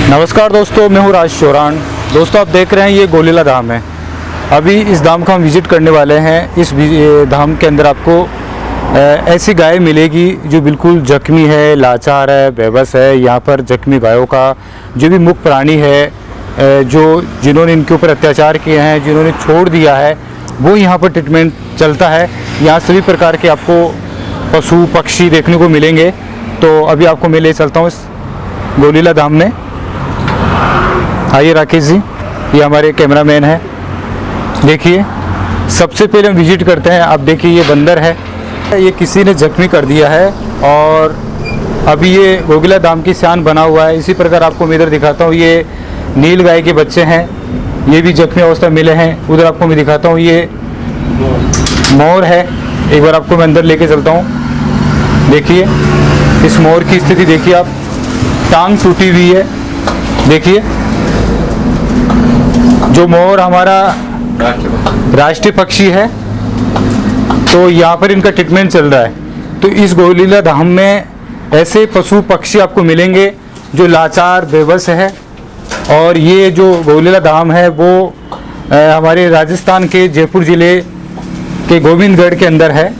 नमस्कार दोस्तों, मैं हूँ राज चौरान। दोस्तों, आप देख रहे हैं ये गोलीला धाम है। अभी इस धाम का हम विज़िट करने वाले हैं। इस धाम के अंदर आपको ऐसी गाय मिलेगी जो बिल्कुल जख्मी है, लाचार है, बेबस है। यहाँ पर जख्मी गायों का जो भी मुख्य प्राणी है, जिन्होंने इनके ऊपर अत्याचार किए हैं, जिन्होंने छोड़ दिया है, वो यहाँ पर ट्रीटमेंट चलता है। यहाँ सभी प्रकार के आपको पशु पक्षी देखने को मिलेंगे। तो अभी आपको मैं ले चलता हूँ इस गोलीला धाम में। आइए राकेश जी, ये हमारे कैमरामैन है। देखिए, सबसे पहले हम विजिट करते हैं। आप देखिए, ये बंदर है, ये किसी ने जख्मी कर दिया है और अभी ये गोलीला धाम की शान बना हुआ है। इसी प्रकार आपको मैं इधर दिखाता हूँ, ये नील गाय के बच्चे हैं, ये भी जख्मी अवस्था मिले हैं। उधर आपको मैं दिखाता हूँ, ये मोर है। एक बार आपको मैं अंदर लेके चलता हूँ। देखिए, इस मोर की स्थिति देखिए आप, टांग टूटी हुई है। देखिए, जो मोर हमारा राष्ट्रीय पक्षी है, तो यहाँ पर इनका ट्रीटमेंट चल रहा है। तो इस गोलीला धाम में ऐसे पशु पक्षी आपको मिलेंगे जो लाचार बेबस है। और ये जो गोलीला धाम है वो हमारे राजस्थान के जयपुर ज़िले के गोविंदगढ़ के अंदर है।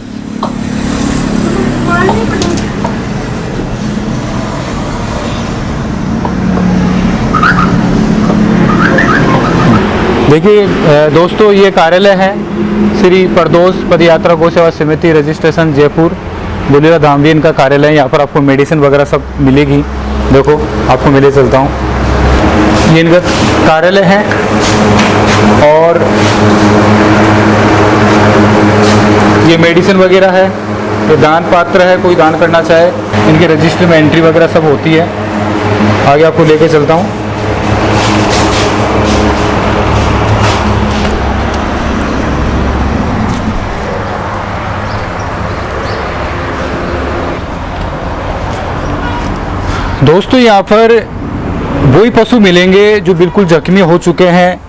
देखिए दोस्तों, ये कार्यालय है श्री प्रदोष पदयात्रा गौ सेवा समिति रजिस्ट्रेशन जयपुर। गोलीला धाम भी इनका कार्यालय है। यहाँ पर आपको मेडिसिन वगैरह सब मिलेगी। देखो, आपको मैं ले चलता हूँ। ये इनका कार्यालय है और ये मेडिसिन वगैरह है। ये दान पात्र है, कोई दान करना चाहे, इनके रजिस्टर में एंट्री वगैरह सब होती है। आगे आपको लेके चलता हूँ। दोस्तों, यहाँ पर वही पशु मिलेंगे जो बिल्कुल जख्मी हो चुके हैं,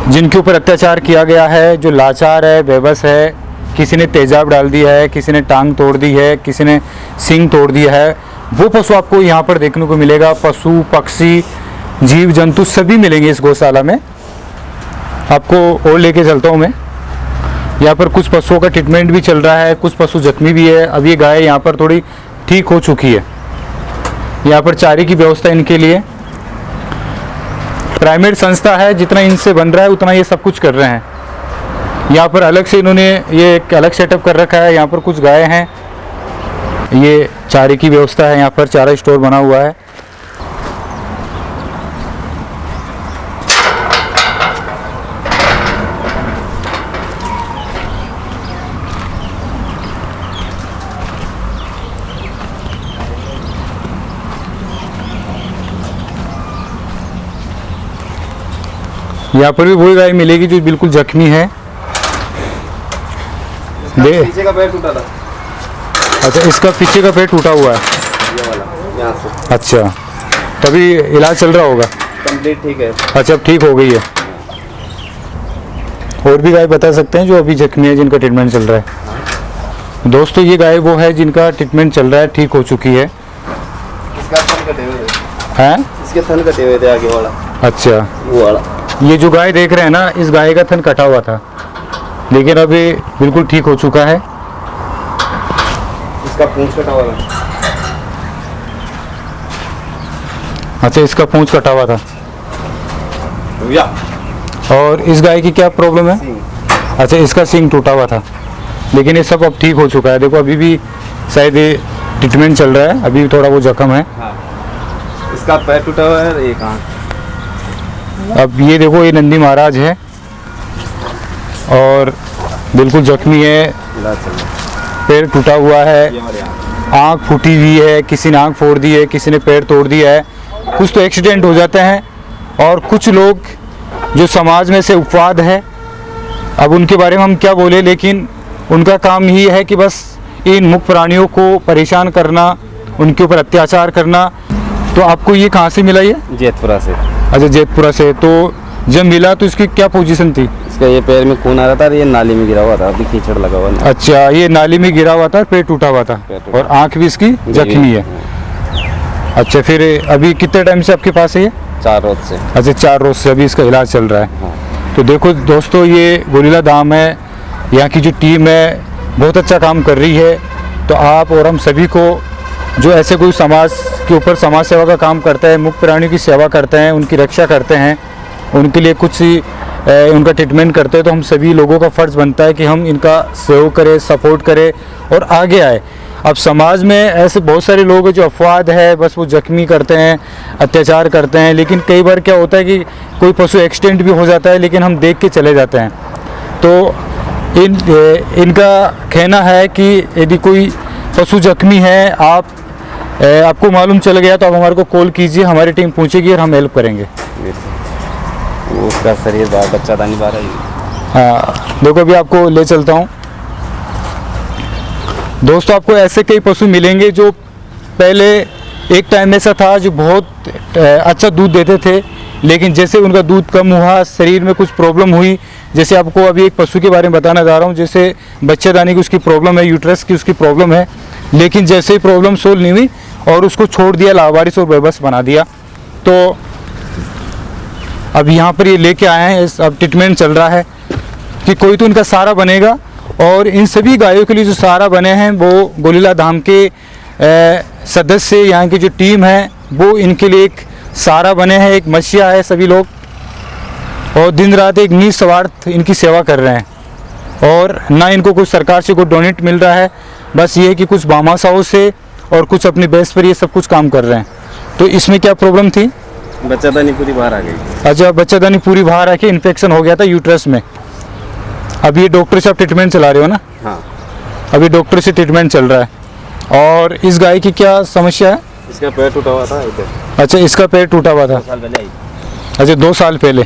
जिनके ऊपर अत्याचार किया गया है, जो लाचार है, बेबस है। किसी ने तेजाब डाल दिया है, किसी ने टांग तोड़ दी है, किसी ने सींग तोड़ दिया है। वो पशु आपको यहाँ पर देखने को मिलेगा। पशु पक्षी जीव जंतु सभी मिलेंगे इस गौशाला में। आपको और लेके चलता हूँ मैं। यहाँ पर कुछ पशुओं का ट्रीटमेंट भी चल रहा है, कुछ पशु जख्मी भी है। अब ये गाय यहाँ पर थोड़ी ठीक हो चुकी है। यहाँ पर चारे की व्यवस्था इनके लिए प्राइवेट संस्था है, जितना इनसे बन रहा है उतना ये सब कुछ कर रहे हैं। यहाँ पर अलग से इन्होंने ये एक अलग सेटअप कर रखा है। यहाँ पर कुछ गाय हैं, ये चारे की व्यवस्था है। यहाँ पर चारा स्टोर बना हुआ है। यहाँ पर भी वही गाय मिलेगी जो बिल्कुल जख्मी है। पीछे का पैर टूटा था। अच्छा, इसका पीछे का पैर टूटा हुआ है, ये वाला यहाँ से। अच्छा, तभी इलाज चल रहा होगा। कंप्लीट ठीक है। अच्छा, अब ठीक हो गई है। और भी गाय बता सकते हैं जो अभी जख्मी है, जिनका ट्रीटमेंट चल रहा है। दोस्तों, ये गाय वो है जिनका ट्रीटमेंट चल रहा है, ठीक हो चुकी है। इसका थन कटे हुए हैं? इसके थन कटे हुए थे आगे वाला। अच्छा, वो वाला। ये जो गाय देख रहे हैं ना, इस गाय का थन कटा हुआ था, लेकिन अभी बिल्कुल ठीक हो चुका है। इसका पूंछ कटा हुआ था। अच्छा, इसका पूंछ कटा हुआ था। और इस गाय की क्या प्रॉब्लम है? अच्छा, इसका सींग टूटा हुआ था, लेकिन ये सब अब ठीक हो चुका है। देखो, अभी भी शायद ट्रीटमेंट चल रहा है, अभी थोड़ा वो जख्म है। हाँ। इसका पैर टूटा हुआ है, एक आंख। अब ये देखो, ये नंदी महाराज है और बिल्कुल जख्मी है, पैर टूटा हुआ है, आँख फूटी हुई है, किसी ने आँख फोड़ दी है, किसी ने पैर तोड़ दिया है। कुछ तो एक्सीडेंट हो जाते हैं और कुछ लोग जो समाज में से उपवाद है, अब उनके बारे में हम क्या बोले, लेकिन उनका काम ही है कि बस इन मुख्य प्राणियों को परेशान करना, उनके ऊपर अत्याचार करना। तो आपको ये कहाँ से मिला? ये जैतपुरा से। अच्छा, जैतपुरा से। तो जब मिला तो इसकी क्या पोजीशन थी? इसका ये पैर में खून आ रहा था और ये नाली में गिरा हुआ था, अभी कीचड़ लगा हुआ था। अच्छा, ये नाली में गिरा हुआ था, पेट टूटा हुआ था और आंख भी इसकी जख्मी है। अच्छा, फिर अभी कितने टाइम से आपके पास है ये? 4 रोज से। अच्छा, 4 रोज से अभी इसका इलाज चल रहा है। हाँ। तो देखो दोस्तों, ये गोलीला धाम है, यहाँ की जो टीम है बहुत अच्छा काम कर रही है। तो आप और हम सभी को जो ऐसे कोई समाज के ऊपर समाज सेवा का काम करता है, मुक्त प्राणियों की सेवा करते हैं, उनकी रक्षा करते हैं, उनके लिए कुछ उनका ट्रीटमेंट करते हैं, तो हम सभी लोगों का फ़र्ज़ बनता है कि हम इनका सहयोग करें, सपोर्ट करें और आगे आए। अब समाज में ऐसे बहुत सारे लोग हैं जो अपवाद है, बस वो जख्मी करते हैं, अत्याचार करते हैं, लेकिन कई बार क्या होता है कि कोई पशु एक्सीडेंट भी हो जाता है, लेकिन हम देख के चले जाते हैं। तो इनका कहना है कि यदि कोई पशु जख्मी है, आपको मालूम चल गया तो आप हमारे को कॉल कीजिए, हमारी टीम पहुंचेगी और हम हेल्प करेंगे। वो उसका शरीर बाहर बच्चा दानी बाहर है। हाँ, देखो अभी आपको ले चलता हूँ। दोस्तों, आपको ऐसे कई पशु मिलेंगे जो पहले एक टाइम ऐसा था जो बहुत अच्छा दूध देते थे, लेकिन जैसे उनका दूध कम हुआ, शरीर में कुछ प्रॉब्लम हुई, जैसे आपको अभी एक पशु के बारे में बताना जा रहा हूँ, जैसे बच्चेदानी की उसकी प्रॉब्लम है, यूट्रस की उसकी प्रॉब्लम है, लेकिन जैसे ही प्रॉब्लम सोल्व नहीं हुई और उसको छोड़ दिया, लावारिस और बेबस बना दिया। तो अब यहाँ पर ये लेके आए हैं, अब ट्रीटमेंट चल रहा है कि कोई तो इनका सहारा बनेगा। और इन सभी गायों के लिए जो सहारा बने हैं वो गोलीला धाम के सदस्य, यहाँ की जो टीम है वो इनके लिए एक सहारा बने हैं, एक मसीहा है सभी लोग, और दिन रात एक निस्वार्थ इनकी सेवा कर रहे हैं। और ना इनको कुछ सरकार से कोई डोनेट मिल रहा है, बस ये है कि कुछ भामाशाहों से और कुछ अपनी बेस पर ये सब कुछ काम कर रहे हैं। तो इसमें क्या प्रॉब्लम थी? बच्चादानी पूरी बाहर आ गई। अच्छा, बच्चादानी पूरी बाहर आके इन्फेक्शन हो गया था यूट्रस में। अभी ये डॉक्टर से आप ट्रीटमेंट चला रहे हो ना? हाँ। अभी डॉक्टर से ट्रीटमेंट चल रहा है। और इस गाय की क्या समस्या है? इसका पैर टूटा हुआ था इधर। अच्छा, इसका पैर टूटा हुआ था। 2 साल पहले आई। अच्छा, 2 साल पहले।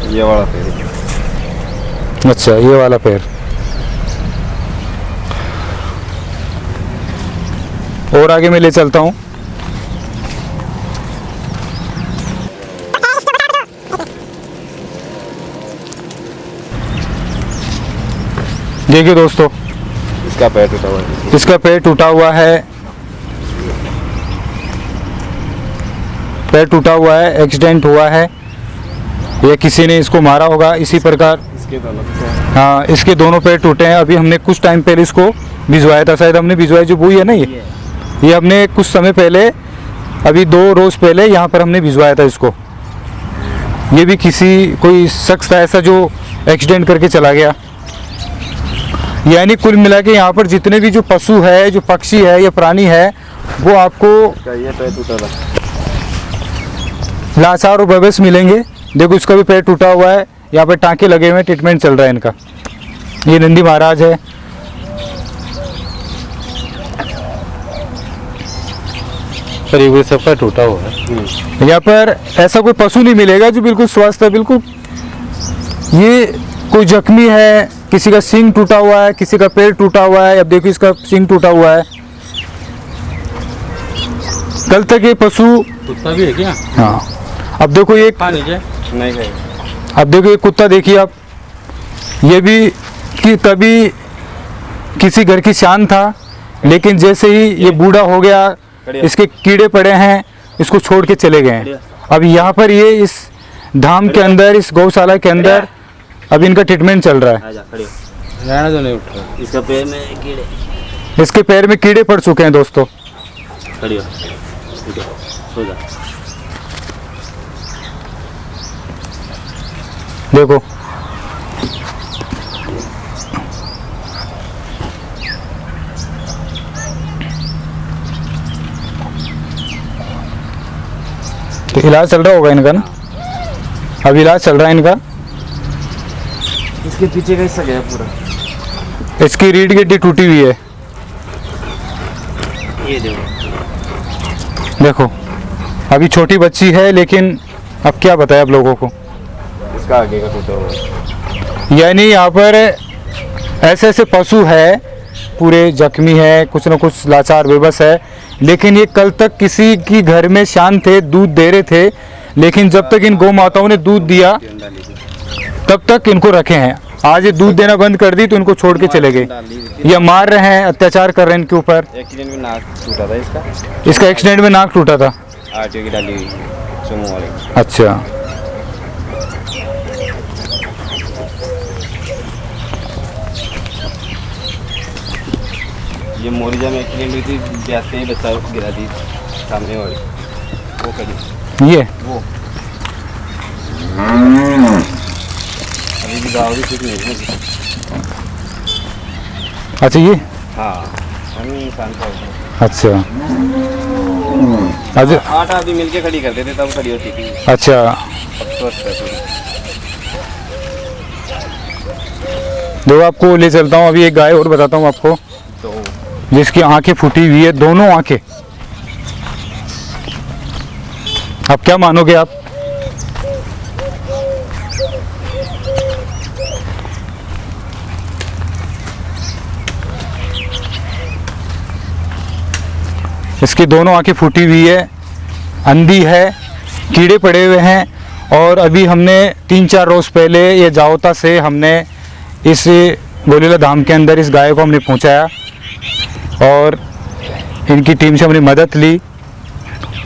ये वाला पैर। अच्छा, ये वाला पैर। और आगे मैं ले चलता हूँ। देखिए दोस्तों, इसका पैर टूटा हुआ है। इसका पैर टूटा हुआ है, पैर टूटा हुआ है, एक्सीडेंट हुआ है या किसी ने इसको मारा होगा इसी प्रकार। इसके दोनों। हाँ, इसके दोनों पैर टूटे हैं। अभी हमने कुछ टाइम पहले इसको भिजवाया था, शायद हमने भिजवाया, जो बुई है ना ये हमने कुछ समय पहले, अभी 2 रोज़ पहले यहाँ पर हमने भिजवाया था इसको। ये भी कोई शख्स था ऐसा जो एक्सीडेंट करके चला गया। यानी कुल मिला के यहाँ पर जितने भी जो पशु है, जो पक्षी है या प्राणी है, वो आपको ये पैर टूटा था। लाचार और बेबस मिलेंगे। देखो, इसका भी पैर टूटा हुआ है, यहाँ पर टाँके लगे हुए हैं, ट्रीटमेंट चल रहा है इनका। ये नंदी महाराज है। पर ये सबका टूटा हुआ है। यहाँ पर ऐसा कोई पशु नहीं मिलेगा जो बिल्कुल स्वस्थ है, बिल्कुल। ये कोई जख्मी है, किसी का सींग टूटा हुआ है, किसी का पैर टूटा हुआ है। अब देखो, इसका सींग टूटा हुआ है। कल तक ये पशु कुत्ता भी है क्या? हाँ। अब देखो ये नहीं है। अब देखो ये कुत्ता, देखिए आप, ये भी कि तभी किसी घर की शान था, लेकिन जैसे ही ये बूढ़ा हो गया, इसके कीड़े पड़े हैं, इसको छोड़ के चले गए। अब यहाँ पर ये इस धाम के अंदर, इस गौशाला के अंदर अब इनका ट्रीटमेंट चल रहा है। तो नहीं उठ रहा। इसका पैर में कीड़े, इसके पैर में कीड़े पड़ चुके हैं दोस्तों। खड़ी हो, सो जा। देखो, तो इलाज चल रहा होगा इनका ना? अब इलाज चल रहा है इनका। इसके पीछे का हिस्सा गया पूरा। इसकी रीढ़ की हड्डी टूटी हुई है। ये देखो, अभी छोटी बच्ची है, लेकिन अब क्या बताएं आप लोगों को। इसका आगे का टूटा हुआ है। यानी यहाँ पर ऐसे ऐसे पशु है, पूरे जख्मी है, कुछ न कुछ लाचार बेबस है, लेकिन ये कल तक किसी की घर में शान थे, दूध दे रहे थे, लेकिन जब तक इन गौ माताओं ने दूध दिया तब तक इनको रखे हैं। आज ये दूध देना बंद कर दी तो इनको छोड़ के चले गए। ये मार रहे हैं, अत्याचार कर रहे हैं इनके ऊपर। एक्सीडेंट में नाक टूटा था इसका। इसका एक्सीडेंट में नाक टूटा था। आरटीओ की डाली हुई सुमो वाले। अच्छा, ये मोरिजा में एक्सीडेंट हुई थी, जाते ही बच्चा गिरा दी सामने वाली, वो खड़ी ये वो अभी भी गाँव भी ठीक नहीं है। अच्छा, ये हाँ हम इंसान का होता है। अच्छा अच्छा 8 आदमी मिलके खड़ी करते थे तब खड़ी होती थी। अच्छा, अब स्वस्थ है थोड़ी। देखो आपको ले चलता हूँ। अभी एक गाय और बताता हूँ आपको, तो जिसकी आंखें फूटी हुई है, दोनों आंखें। अब क्या मानोगे आप? इसकी दोनों आंखें फूटी हुई है, अंधी है, कीड़े पड़े हुए हैं। और अभी हमने 3-4 रोज़ पहले ये जावता से हमने इस गोलीला धाम के अंदर इस गाय को हमने पहुंचाया और इनकी टीम से हमने मदद ली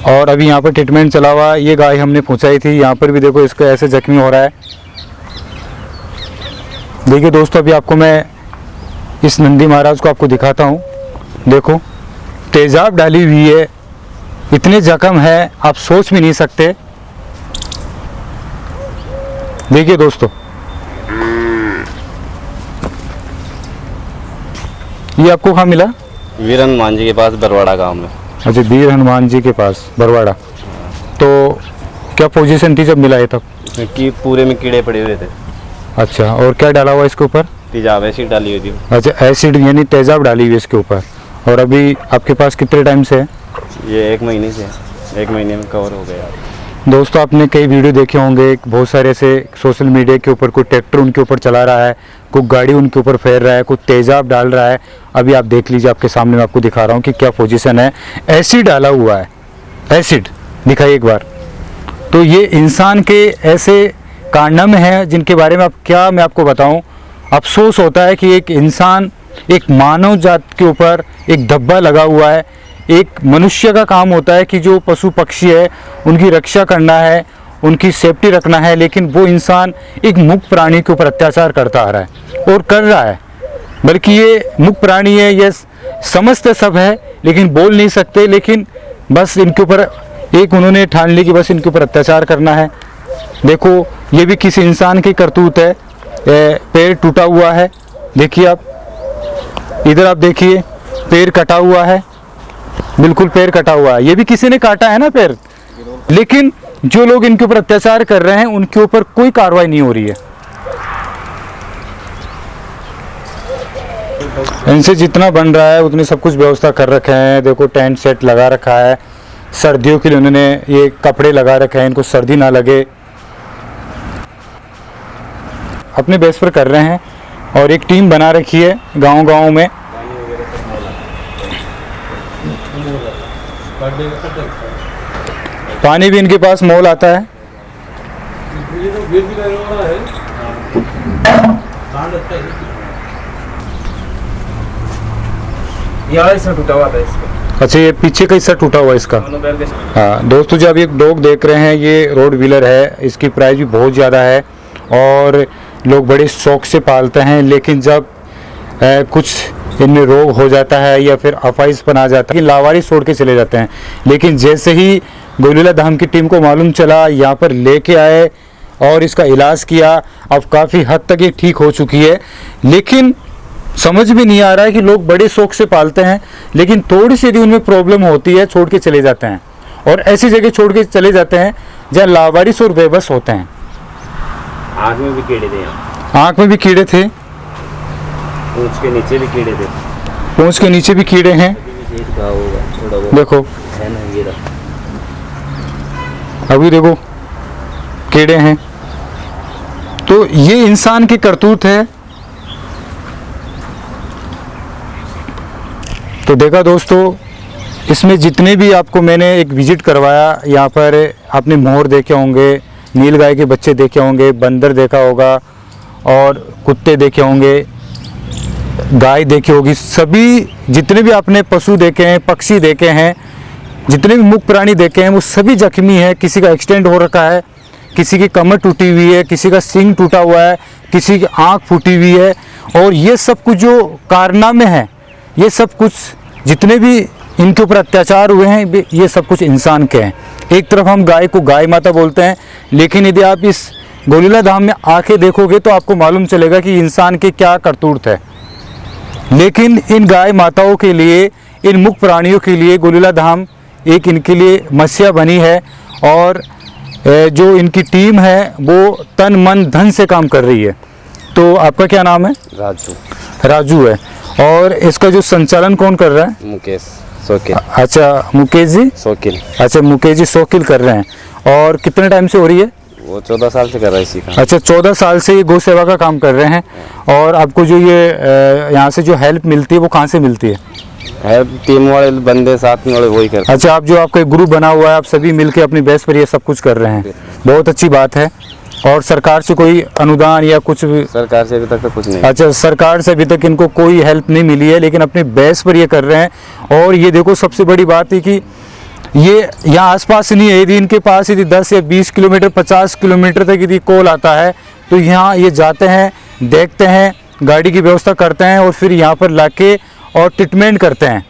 और अभी यहाँ पर ट्रीटमेंट चला हुआ। ये गाय हमने पहुंचाई थी। यहाँ पर भी देखो इसको ऐसे जख्मी हो रहा है। देखिए दोस्तों, अभी आपको मैं इस नंदी महाराज को आपको दिखाता हूँ। देखो तेजाब डाली हुई है, इतने जख्म है आप सोच भी नहीं सकते। देखिए दोस्तों, ये आपको कहाँ मिला? वीर हनुमान जी के पास बरवाड़ा गांव में। अच्छा, वीर हनुमान जी के पास बरवाड़ा। तो क्या पोजीशन थी जब मिला ये तब? कि पूरे में कीड़े पड़े हुए थे। अच्छा, और क्या डाला हुआ इसके ऊपर? तेजाब एसिड डाली हुई थी। अच्छा, एसिड यानी तेजाब डाली हुई इसके ऊपर। और अभी आपके पास कितने टाइम से है? ये 1 महीने से, 1 महीने में कवर हो गया। दोस्तों, आपने कई वीडियो देखे होंगे, बहुत सारे ऐसे सोशल मीडिया के ऊपर कोई ट्रैक्टर उनके ऊपर चला रहा है, कोई गाड़ी उनके ऊपर फेर रहा है, कोई तेजाब डाल रहा है। अभी आप देख लीजिए, आपके सामने मैं आपको दिखा रहा हूँ कि क्या पोजीशन है। एसिड डाला हुआ है, एसिड दिखाइए एक बार। तो ये इंसान के ऐसे कारनामे हैं जिनके बारे में मैं आपको बताऊँ। अफसोस होता है कि एक इंसान, एक मानव जात के ऊपर एक धब्बा लगा हुआ है। एक मनुष्य का काम होता है कि जो पशु पक्षी है उनकी रक्षा करना है, उनकी सेफ्टी रखना है, लेकिन वो इंसान एक मुक्त प्राणी के ऊपर अत्याचार करता आ रहा है और कर रहा है। बल्कि ये मुक्त प्राणी है, ये समझते सब है लेकिन बोल नहीं सकते। लेकिन बस इनके ऊपर एक उन्होंने ठान ली कि बस इनके ऊपर अत्याचार करना है। देखो, ये भी किसी इंसान की करतूत है। पैर टूटा हुआ है, देखिए आप, इधर आप देखिए, पैर कटा हुआ है, बिल्कुल पैर कटा हुआ है। ये भी किसी ने काटा है ना पैर। लेकिन जो लोग इनके ऊपर अत्याचार कर रहे हैं उनके ऊपर कोई कार्रवाई नहीं हो रही है। इनसे जितना बन रहा है उतनी सब कुछ व्यवस्था कर रखे हैं। देखो टेंट सेट लगा रखा है, सर्दियों के लिए उन्होंने ये कपड़े लगा रखे हैं, इनको सर्दी ना लगे, अपने बेस पर कर रहे हैं। और एक टीम बना रखी है गांव-गांव में। पानी भी इनके पास मोल आता है। टूटा हुआ था इसका। अच्छा, ये पीछे का हिस्सा टूटा हुआ है इसका। हाँ दोस्तों, जब ये डॉग देख रहे हैं, ये रोड व्हीलर है, इसकी प्राइस भी बहुत ज़्यादा है और लोग बड़े शौक से पालते हैं। लेकिन जब कुछ इनमें रोग हो जाता है या फिर अफाइजपन आ जाता है कि लावारिस छोड़ के चले जाते हैं। लेकिन जैसे ही गोलीला धाम की टीम को मालूम चला, यहाँ पर लेके आए और इसका इलाज किया, अब काफ़ी हद तक ये ठीक हो चुकी है। लेकिन समझ भी नहीं आ रहा है कि लोग बड़े शौक से पालते हैं लेकिन थोड़ी सी यदि उनमें प्रॉब्लम होती है छोड़ के चले जाते हैं और ऐसी जगह छोड़ के चले जाते हैं जहाँ लावारिस और बेबस होते हैं। आँख में भी कीड़े थे, आँख में भी कीड़े थे, पूंछ के नीचे भी कीड़े थे, पूंछ के नीचे भी कीड़े हैं। देखो है ना, ये अभी देखो कीड़े हैं। तो ये इंसान की करतूत है। तो देखा दोस्तों, इसमें जितने भी आपको मैंने एक विजिट करवाया, यहाँ पर आपने मोर देखे होंगे, नीलगाय के बच्चे देखे होंगे, बंदर देखा होगा और कुत्ते देखे होंगे, गाय देखी होगी, सभी जितने भी आपने पशु देखे हैं, पक्षी देखे हैं, जितने भी मुख्य प्राणी देखे हैं वो सभी जख्मी हैं। किसी का एक्सीडेंट हो रखा है, किसी की कमर टूटी हुई है, किसी का सींग टूटा हुआ है, किसी की आँख फूटी हुई है। और ये सब कुछ जो कारनामे हैं, ये सब कुछ जितने भी इनके ऊपर अत्याचार हुए हैं, ये सब कुछ इंसान के हैं। एक तरफ हम गाय को गाय माता बोलते हैं, लेकिन यदि आप इस गोलीला धाम में आके देखोगे तो आपको मालूम चलेगा कि इंसान के क्या करतूत है। लेकिन इन गाय माताओं के लिए, इन मुख्य प्राणियों के लिए गोलीला धाम एक इनके लिए मस्या बनी है। और जो इनकी टीम है वो तन मन धन से काम कर रही है। तो आपका क्या नाम है? राजू। राजू है। और इसका जो संचालन कौन कर रहा है? मुकेश शोकिल। अच्छा, मुकेश जी शोकिल। अच्छा, मुकेश जी शोकिल कर रहे हैं। और कितने टाइम से हो रही है? वो 14 साल से कर रहा है इसी का। अच्छा, 14 साल से ये गौ सेवा का काम कर रहे हैं। और आपको जो ये यहाँ से जो हेल्प मिलती है वो कहाँ से मिलती है? टीम वाले बंदे साथ में वाले वही करते हैं। अच्छा, आप जो आपका एक ग्रुप बना हुआ है, आप सभी मिलके अपनी बेस पर ये सब कुछ कर रहे हैं, बहुत अच्छी बात है। और सरकार से कोई अनुदान या कुछ भी? सरकार से अभी तक तो कुछ नहीं। अच्छा, सरकार से अभी तक इनको कोई हेल्प नहीं मिली है, लेकिन अपनी बेस पर ये कर रहे हैं। और ये देखो, सबसे बड़ी बात है कि ये यहाँ आसपास नहीं है। यदि इनके पास यदि 10 या 20 किलोमीटर, 50 किलोमीटर तक यदि कॉल आता है तो यहाँ ये जाते हैं, देखते हैं, गाड़ी की व्यवस्था करते हैं और फिर यहाँ पर लाके और ट्रीटमेंट करते हैं।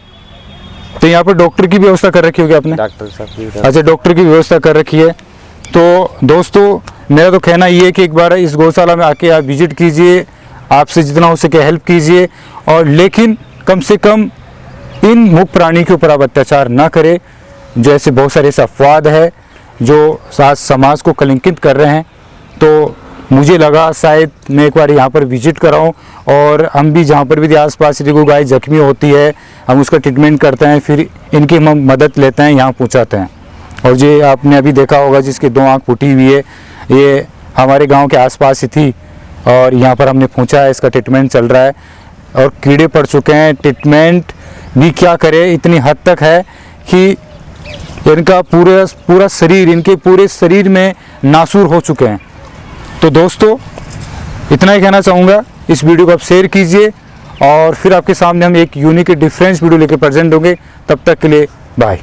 तो यहाँ पर डॉक्टर की व्यवस्था कर रखी होगी आपने? डॉक्टर साहब। अच्छा, डॉक्टर की व्यवस्था कर रखी है। तो दोस्तों, मेरा तो कहना ये है कि एक बार इस गौशाला में आके आप विजिट कीजिए, आपसे जितना हो सके हेल्प कीजिए। और लेकिन कम से कम इन मुख्य प्राणी के ऊपर आप अत्याचार ना करें। जैसे बहुत सारे ऐसे अफवाद है जो समाज को कलंकित कर रहे हैं। तो मुझे लगा शायद मैं एक बार यहाँ पर विजिट कराऊँ, और हम भी जहाँ पर भी आसपास यदि कोई गाय जख्मी होती है, हम उसका ट्रीटमेंट करते हैं, फिर इनकी हम मदद लेते हैं, यहाँ पहुँचाते हैं। और ये आपने अभी देखा होगा जिसकी 2 आँख फूटी हुई है, ये हमारे गांव के आसपास ही थी और यहाँ पर हमने पहुँचा है, इसका ट्रीटमेंट चल रहा है। और कीड़े पड़ चुके हैं, ट्रीटमेंट भी क्या करे, इतनी हद तक है कि इनका पूरा शरीर, इनके पूरे शरीर में नासूर हो चुके हैं। तो दोस्तों, इतना ही कहना चाहूँगा। इस वीडियो को आप शेयर कीजिए और फिर आपके सामने हम एक यूनिक डिफरेंस वीडियो लेकर प्रेजेंट होंगे। तब तक के लिए बाय।